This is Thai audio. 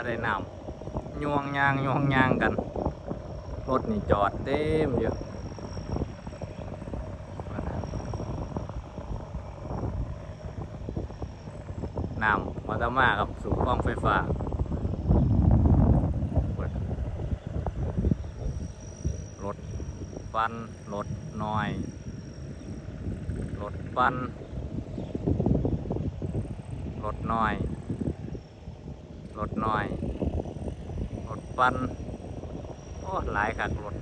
ได้น้ำยวงยางกันรถนี่จอดเต็มอยู่น้ำมาตามากับสู่กล้องไฟฟ้ารถฟันรถน้อยรถฟันรถน้อยรถน้อยรถฟันโอ้หลายคักรถ